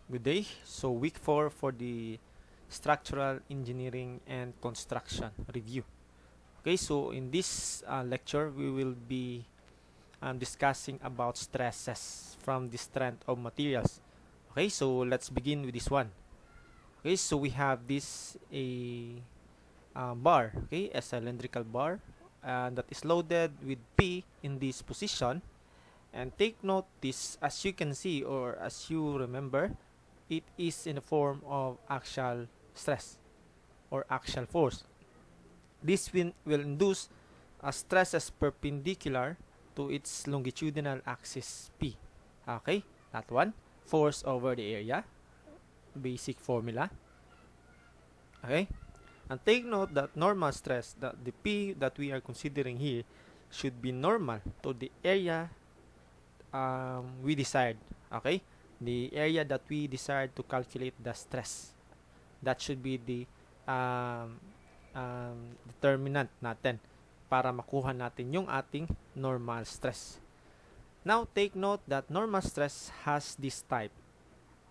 Good day. So week 4 for the structural engineering and construction review. Okay, so in this lecture we will be discussing about stresses from the strength of materials. Okay, so let's begin with this one. Okay, so we have this bar, okay, a cylindrical bar that is loaded with P in this position. And take note this, as you can see or as you remember, it is in the form of axial stress or axial force. This will induce stresses perpendicular to its longitudinal axis P. Okay, that one. Force over the area. Basic formula. Okay, and take note that normal stress, that the P that we are considering here, should be normal to the area we desired. Okay, the area that we desired to calculate the stress. That should be the determinant natin para makuha natin yung ating normal stress. Now, take note that normal stress has this type,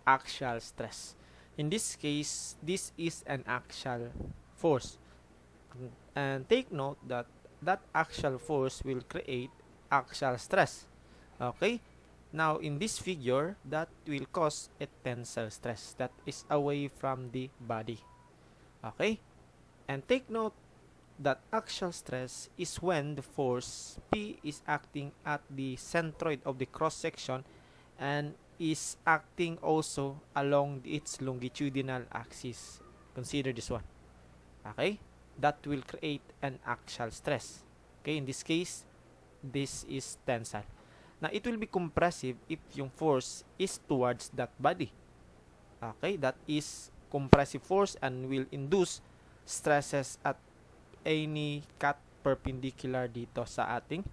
axial stress. In this case, this is an axial force. And take note that that axial force will create axial stress. Okay? Now, in this figure, that will cause a tensile stress that is away from the body. Okay? And take note that axial stress is when the force P is acting at the centroid of the cross-section and is acting also along its longitudinal axis. Consider this one. Okay? That will create an axial stress. Okay? In this case, this is tensile. Now, it will be compressive if yung force is towards that body. Okay? That is compressive force and will induce stresses at any cut perpendicular dito sa ating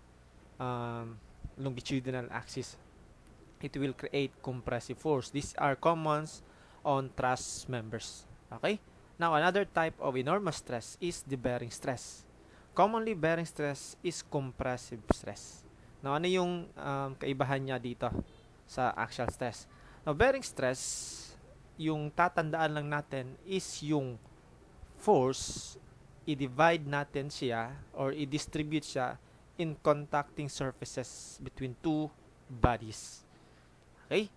longitudinal axis. It will create compressive force. These are commons on truss members. Okay? Now, another type of enormous stress is the bearing stress. Commonly, bearing stress is compressive stress. Now, ano yung kaibahan niya dito sa axial stress? Now, bearing stress, yung tatandaan lang natin is yung force, i-divide natin siya or i-distribute siya in contacting surfaces between two bodies. Okay?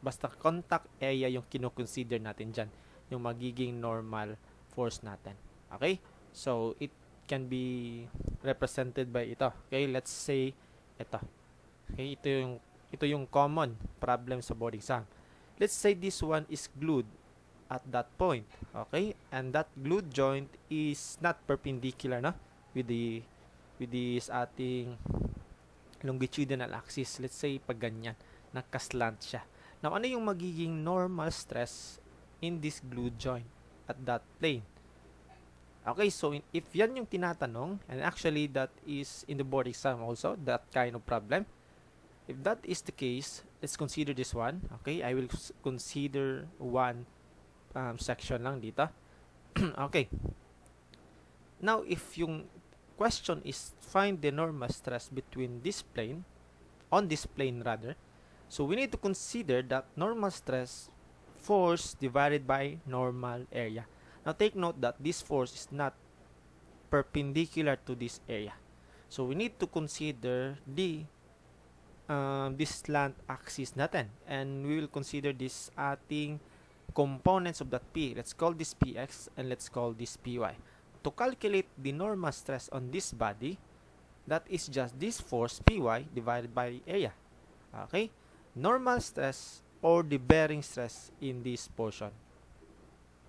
Basta contact area yung kino-consider natin dyan, yung magiging normal force natin. Okay? So, it can be represented by ito. Okay? Let's say, ito. Okay? Ito yung common problem sa board exam. Let's say this one is glued at that point. Okay? And that glued joint is not perpendicular na with this ating longitudinal axis. Let's say pag ganyan, nakaslant siya. Now, ano yung magiging normal stress in this glued joint at that plane? Okay, so if yan yung tinatanong, and actually that is in the board exam also, that kind of problem. If that is the case, let's consider this one. Okay, I will consider one section lang dito. Okay. Now, if yung question is find the normal stress between this plane, on this plane rather, so we need to consider that normal stress, force divided by normal area. Now, take note that this force is not perpendicular to this area. So, we need to consider this slant axis natin. And we will consider this ating components of that P. Let's call this Px and let's call this Py. To calculate the normal stress on this body, that is just this force Py divided by area. Okay? Normal stress or the bearing stress in this portion,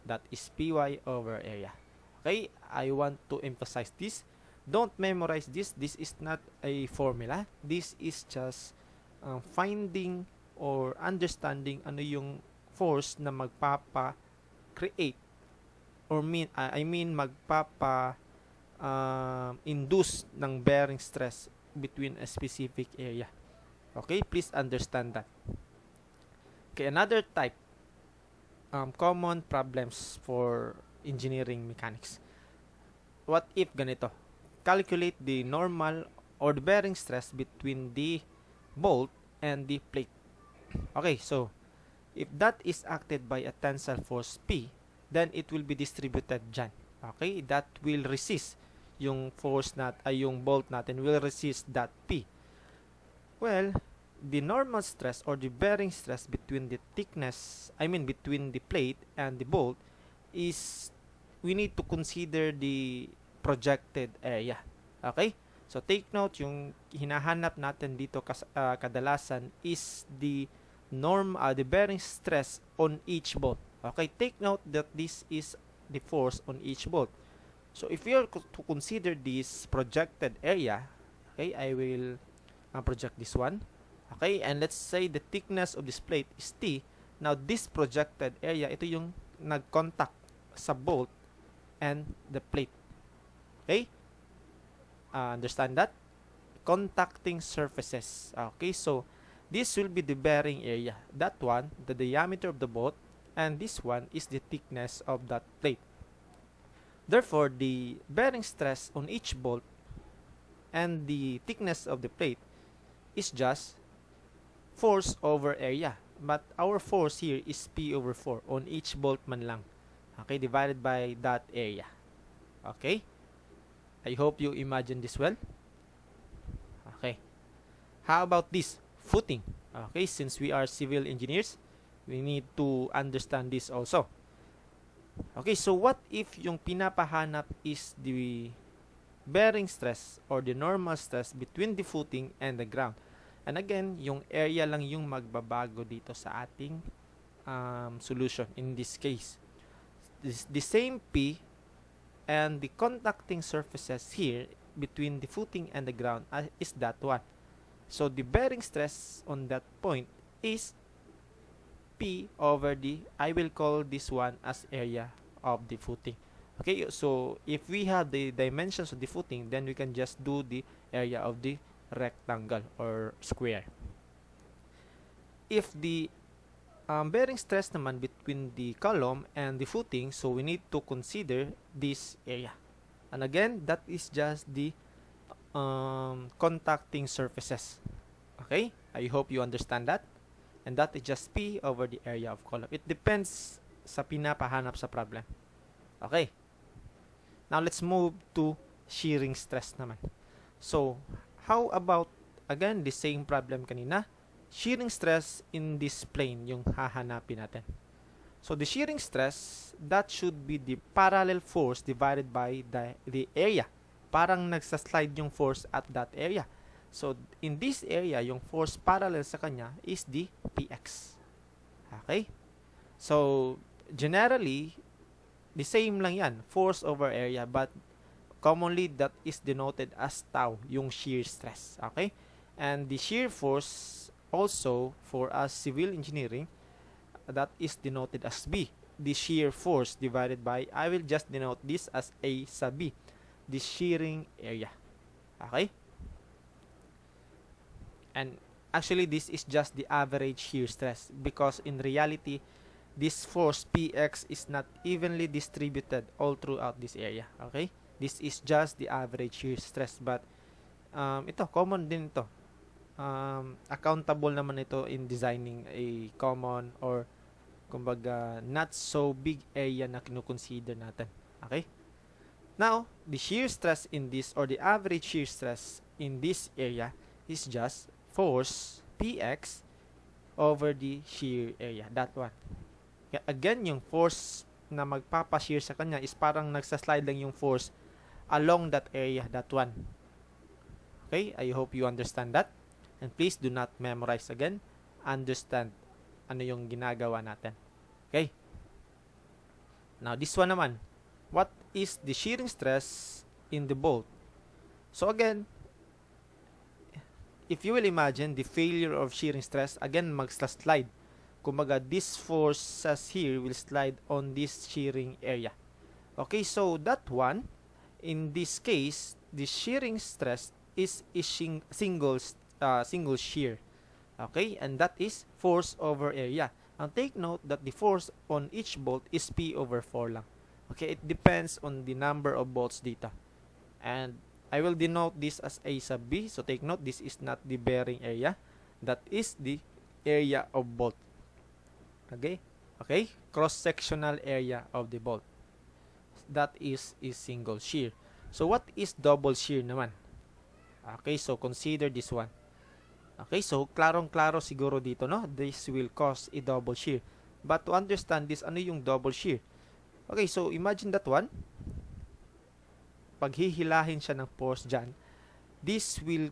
that is Py over area. Okay? I want to emphasize this. Don't memorize this. This is not a formula. This is just finding or understanding ano yung force na magpapa-create or magpapa-induce ng bearing stress between a specific area. Okay? Please understand that. Okay, another type, common problems for engineering mechanics. What if ganito? Calculate the normal or the bearing stress between the bolt and the plate. Okay, so if that is acted by a tensile force P, then it will be distributed dyan. Okay? That will resist yung force yung bolt natin will resist that P. Well, the normal stress or the bearing stress between the thickness, between the plate and the bolt is we need to consider the projected area. Okay? So take note, yung hinahanap natin dito kadalasan is the bearing stress on each bolt. Okay? Take note that this is the force on each bolt. So if you are to consider this projected area, okay, I will project this one. Okay, and let's say the thickness of this plate is T. Now this projected area, ito yung nag-contact sa bolt and the plate. Okay? Understand that? Contacting surfaces. Okay, so this will be the bearing area. That one, the diameter of the bolt, and this one is the thickness of that plate. Therefore, the bearing stress on each bolt and the thickness of the plate is just force over area. But our force here is P over 4 on each bolt man lang. Okay, divided by that area. Okay? I hope you imagine this well. Okay. How about this? Footing. Okay, since we are civil engineers, we need to understand this also. Okay, so what if yung pinapahanap is the bearing stress or the normal stress between the footing and the ground? And again, yung area lang yung magbabago dito sa ating solution in this case. The same P and the contacting surfaces here between the footing and the ground is that one. So the bearing stress on that point is P over I will call this one as area of the footing. Okay, so if we have the dimensions of the footing, then we can just do the area of the rectangle or square. If the bearing stress naman between the column and the footing, so we need to consider this area. And again, that is just the contacting surfaces. Okay, I hope you understand that. And that is just P over the area of column. It depends sa pinapahanap sa problem. Okay. Now, let's move to shearing stress naman. So, how about, again, the same problem kanina? Shearing stress in this plane yung hahanapin natin. So, the shearing stress, that should be the parallel force divided by the area. Parang nagsaslide yung force at that area. So, in this area, yung force parallel sa kanya is the Px. Okay? So, generally, the same lang yan, force over area, but commonly that is denoted as tau, yung shear stress. Okay? And the shear force also for us civil engineering, that is denoted as B. The shear force divided by, I will just denote this as A sa B, the shearing area. Okay? And actually, this is just the average shear stress because in reality, this force Px is not evenly distributed all throughout this area. Okay? This is just the average shear stress. But ito, common din ito. Accountable naman ito in designing a common or kumbaga not so big area na kinukonsider natin. Okay? Now, the shear stress in this or the average shear stress in this area is just force Px over the shear area. That one. Again, yung force na magpapashear sa kanya is parang nagsaslide lang yung force along that area, that one. Okay? I hope you understand that. And please do not memorize again. Understand ano yung ginagawa natin. Okay? Now, this one naman. What is the shearing stress in the bolt? So again, if you will imagine the failure of shearing stress, again, magsa-slide. Kumbaga, this forces here will slide on this shearing area. Okay, so that one, in this case, the shearing stress is single shear. Okay, and that is force over area. And take note that the force on each bolt is P over 4 lang. Okay, it depends on the number of bolts dito. And I will denote this as A sub B. So take note, this is not the bearing area. That is the area of bolt. Okay? Okay? Cross-sectional area of the bolt. That is single shear. So what is double shear naman? Okay, so consider this one. Okay, so klarong-klaro siguro dito, no? This will cause a double shear. But to understand this, ano yung double shear? Okay, so imagine that one. Paghihilahin siya ng force dyan, this will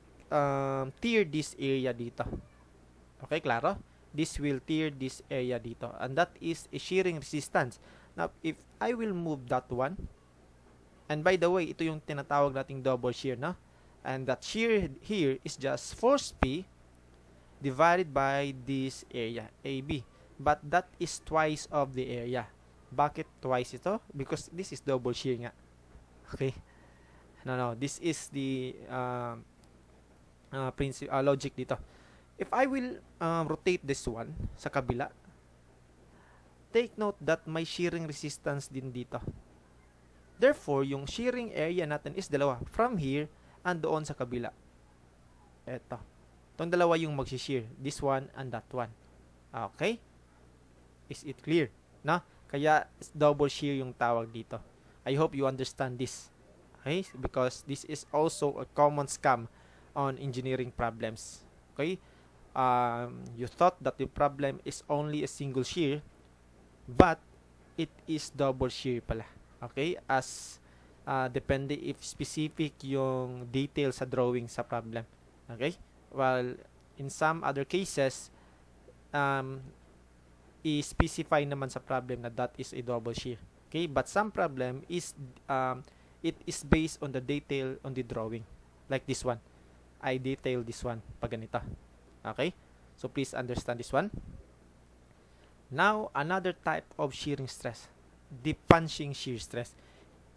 tear this area dito. Okay, klaro? This will tear this area dito. And that is a shearing resistance. Now, if I will move that one, and by the way, ito yung tinatawag nating double shear, no? And that shear here is just force P divided by this area, AB. But that is twice of the area. Bakit twice ito? Because this is double shear nga. Okay? No. This is the logic dito. If I will rotate this one sa kabila, take note that may shearing resistance din dito. Therefore, yung shearing area natin is dalawa. From here and doon sa kabila. Eto. Itong dalawa yung mag-shear. This one and that one. Okay? Is it clear? No? Kaya double shear yung tawag dito. I hope you understand this. Okay? Because this is also a common scam on engineering problems. Okay? You thought that the problem is only a single shear, but it is double shear pala. Okay? As depende if specific yung detail sa drawing sa problem. Okay? While in some other cases, i-specify naman sa problem na that is a double shear. Okay? But some problem is it is based on the detail on the drawing. Like this one. I detail this one pag ganito. Okay? So please understand this one. Now, another type of shearing stress, the punching shear stress.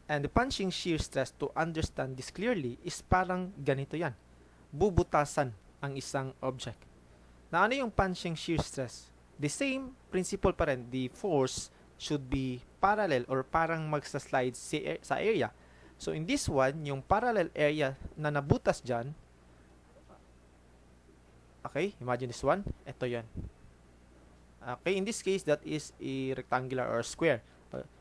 And the punching shear stress, to understand this clearly, is parang ganito yan. Bubutasan ang isang object. Na ano yung punching shear stress? The same principle pa rin. The force should be parallel or parang magsa-slide sa area. So in this one, yung parallel area na nabutas dyan, okay, imagine this one. Ito yan. Okay, in this case, that is a rectangular or square.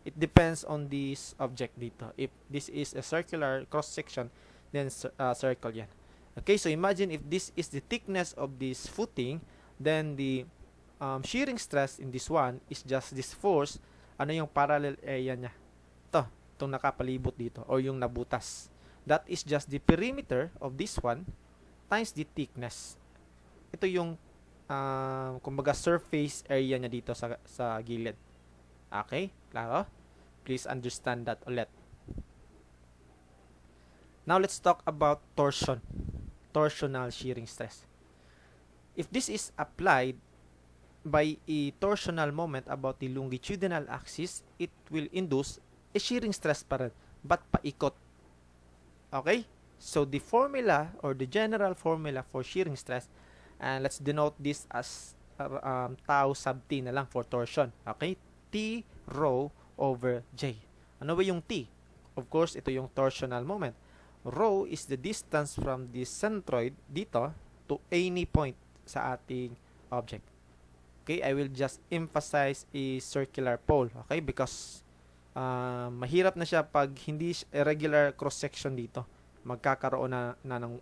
It depends on this object dito. If this is a circular cross-section, then circle yan. Okay, so imagine if this is the thickness of this footing, then the shearing stress in this one is just this force. Ano yung parallel area niya? Itong nakapalibot dito, or yung nabutas. That is just the perimeter of this one times the thickness. Ito yung kumbaga surface area niya dito sa gilid. Okay? Klaro? Please understand that ulit. Now let's talk about torsion. Torsional shearing stress. If this is applied by a torsional moment about the longitudinal axis, it will induce a shearing stress pa rin, but paikot. Okay? So the formula or the general formula for shearing stress, and let's denote this as tau sub t na lang for torsion. Okay? T rho over J. Ano ba yung T? Of course, ito yung torsional moment. Rho is the distance from the centroid dito to any point sa ating object. Okay? I will just emphasize a circular pole. Okay? Because mahirap na siya pag hindi irregular cross-section dito. Magkakaroon na ng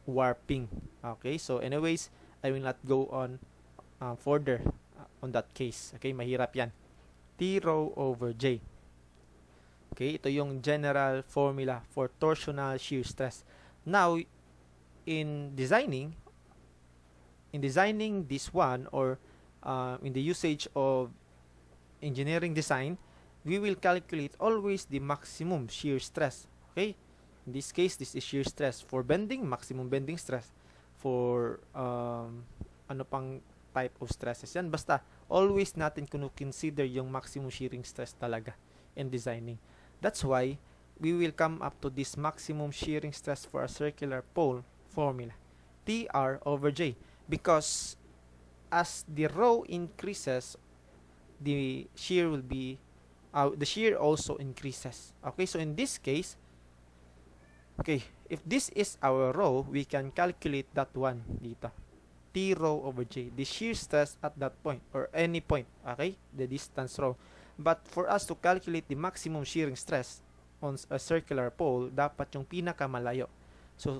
warping. Okay? So, anyways, I will not go on further on that case. Okay? Mahirap yan. T rho over J. Okay? Ito yung general formula for torsional shear stress. Now, in designing this one, or in the usage of engineering design, we will calculate always the maximum shear stress. Okay? In this case, this is shear stress. For bending, maximum bending stress. For ano pang type of stresses yan. Basta, always natin consider yung maximum shearing stress talaga in designing. That's why we will come up to this maximum shearing stress for a circular pole formula. TR over J. Because as the rho increases, the shear will be the shear also increases. Okay, so in this case, okay, if this is our rho, we can calculate that one dito. T rho over J, the shear stress at that point or any point, okay, the distance rho. But for us to calculate the maximum shearing stress on a circular pole, dapat yung pinakamalayo. So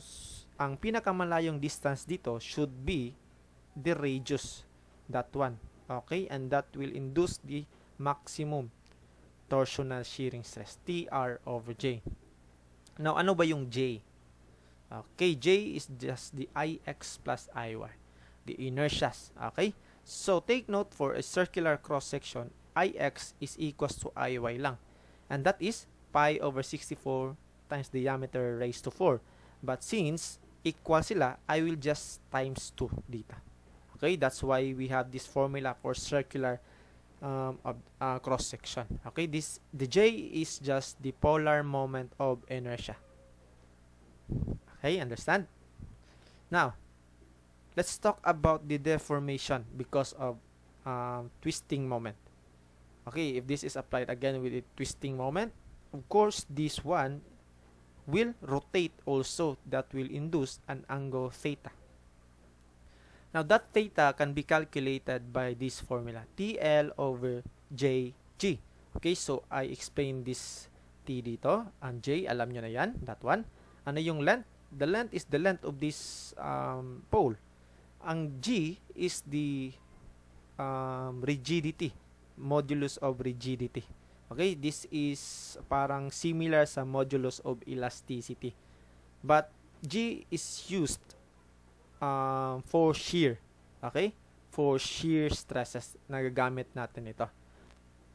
ang pinakamalayong distance dito should be the radius, that one, okay, and that will induce the maximum torsional shearing stress, TR over J. Now, ano ba yung J? Okay, J is just the Ix plus Iy, the inertias. Okay, so take note, for a circular cross-section, Ix is equals to Iy lang. And that is pi over 64 times diameter raised to 4. But since equal sila, I will just times 2 dito. Okay, that's why we have this formula for circular cross-section. Okay, the J is just the polar moment of inertia. Okay, understand? Now, let's talk about the deformation because of twisting moment. Okay, if this is applied again with a twisting moment, of course, this one will rotate also. That will induce an angle theta. Now, that theta can be calculated by this formula, TL over JG. Okay, so I explain this T dito. Ang J, alam nyo na yan, that one. Ano yung length? The length is the length of this pole. Ang G is the rigidity, modulus of rigidity. Okay, this is parang similar sa modulus of elasticity. But G is used for shear. Okay, for shear stresses, nagagamit natin ito.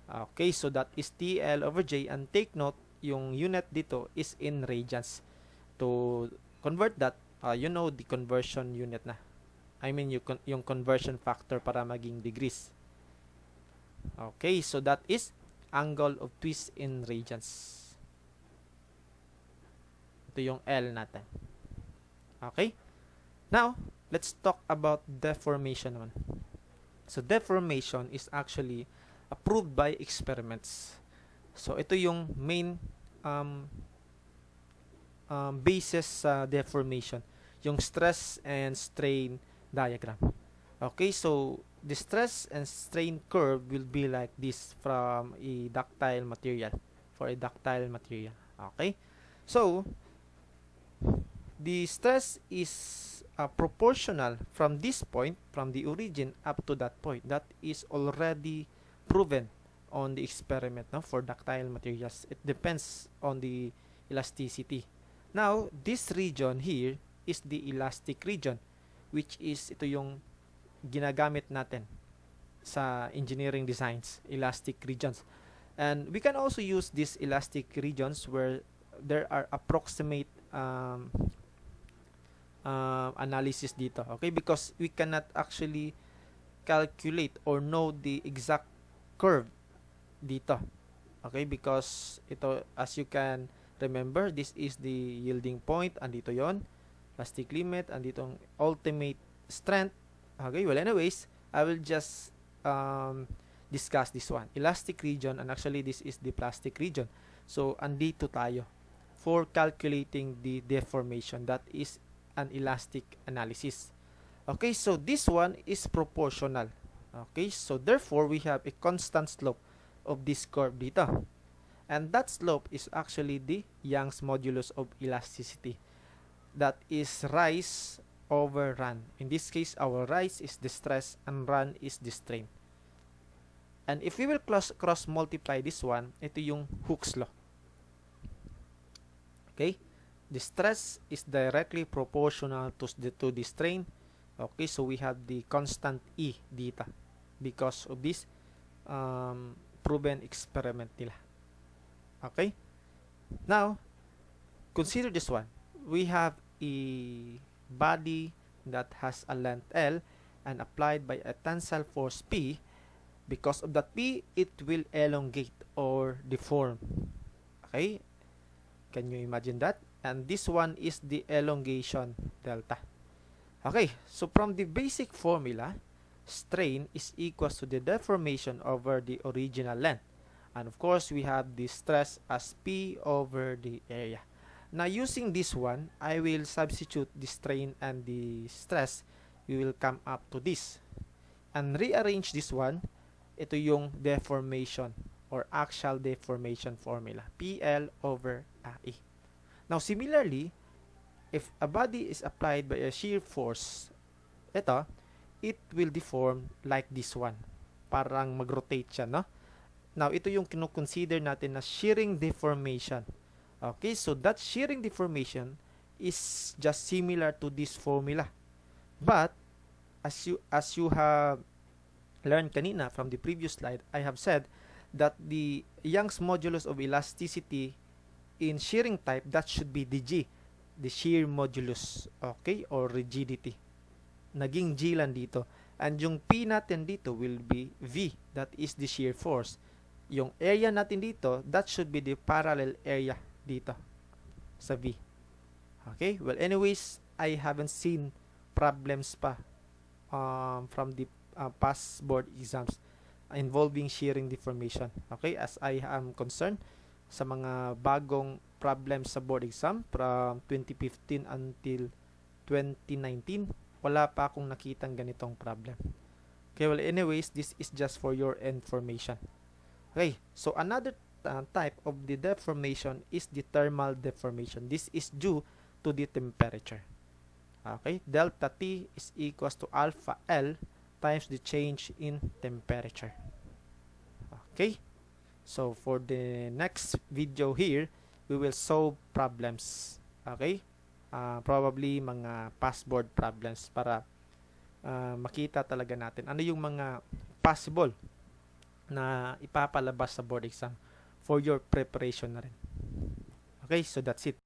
Okay, so that is TL over J, and take note, yung unit dito is in radians. To convert that, you know the conversion unit na. I mean yung conversion factor para maging degrees. Okay, so that is angle of twist in radians. Ito yung L natin. Okay? Now, let's talk about deformation naman. So, deformation is actually approved by experiments. So, ito yung main basis sa deformation, yung stress and strain diagram. Okay, so the stress and strain curve will be like this from a ductile material, for a ductile material. Okay, so the stress is proportional from this point, from the origin up to that point. That is already proven on the experiment, no, for ductile materials. It depends on the elasticity. Now, this region here is the elastic region, which is ito yung ginagamit natin sa engineering designs, elastic regions. And we can also use these elastic regions where there are approximate analysis dito. Okay, because we cannot actually calculate or know the exact curve dito. Okay, because ito, as you can remember, this is the yielding point, andito yon, plastic limit, andito ang ultimate strength. Okay, well anyways, I will just discuss this one, elastic region, and actually this is the plastic region. So andito tayo for calculating the deformation. That is an elastic analysis. Okay, so this one is proportional. Okay, so therefore we have a constant slope of this curve dito. And that slope is actually the Young's modulus of elasticity. That is rise over run. In this case, our rise is the stress and run is the strain. And if we will cross multiply this one, ito yung Hooke's law. Okay? The stress is directly proportional to the strain. Okay, so we have the constant E dito because of this proven experiment nila. Okay, now consider this one. We have a body that has a length L and applied by a tensile force P. Because of that P, it will elongate or deform. Okay, can you imagine that? And this one is the elongation delta. Okay, so from the basic formula, strain is equals to the deformation over the original length. And of course, we have the stress as P over the area. Now, using this one, I will substitute the strain and the stress we will come up to this. And rearrange this one, ito yung deformation or axial deformation formula, PL over AE. Now, similarly, if a body is applied by a shear force, it will deform like this one. Parang mag-rotate siya, no? Now, ito yung kino-consider natin na shearing deformation. Okay, so that shearing deformation is just similar to this formula. But, as you have learned kanina from the previous slide, I have said that the Young's modulus of elasticity in shearing type, that should be the G, the shear modulus, okay, or rigidity. Naging G lang dito. And yung P natin dito will be V, that is the shear force. Yung area natin dito, that should be the parallel area dito sa V. Okay? Well, anyways, I haven't seen problems pa from the past board exams involving shearing deformation. Okay? As I am concerned, sa mga bagong problems sa board exam from 2015 until 2019, wala pa akong nakitang ganitong problem. Okay, well, anyways, this is just for your information. Okay, so another type of the deformation is the thermal deformation. This is due to the temperature. Okay, delta T is equals to alpha L times the change in temperature. Okay, so for the next video here, we will solve problems. Okay, probably mga past board problems para makita talaga natin ano yung mga possible na ipapalabas sa board exam for your preparation na rin. Okay, so that's it.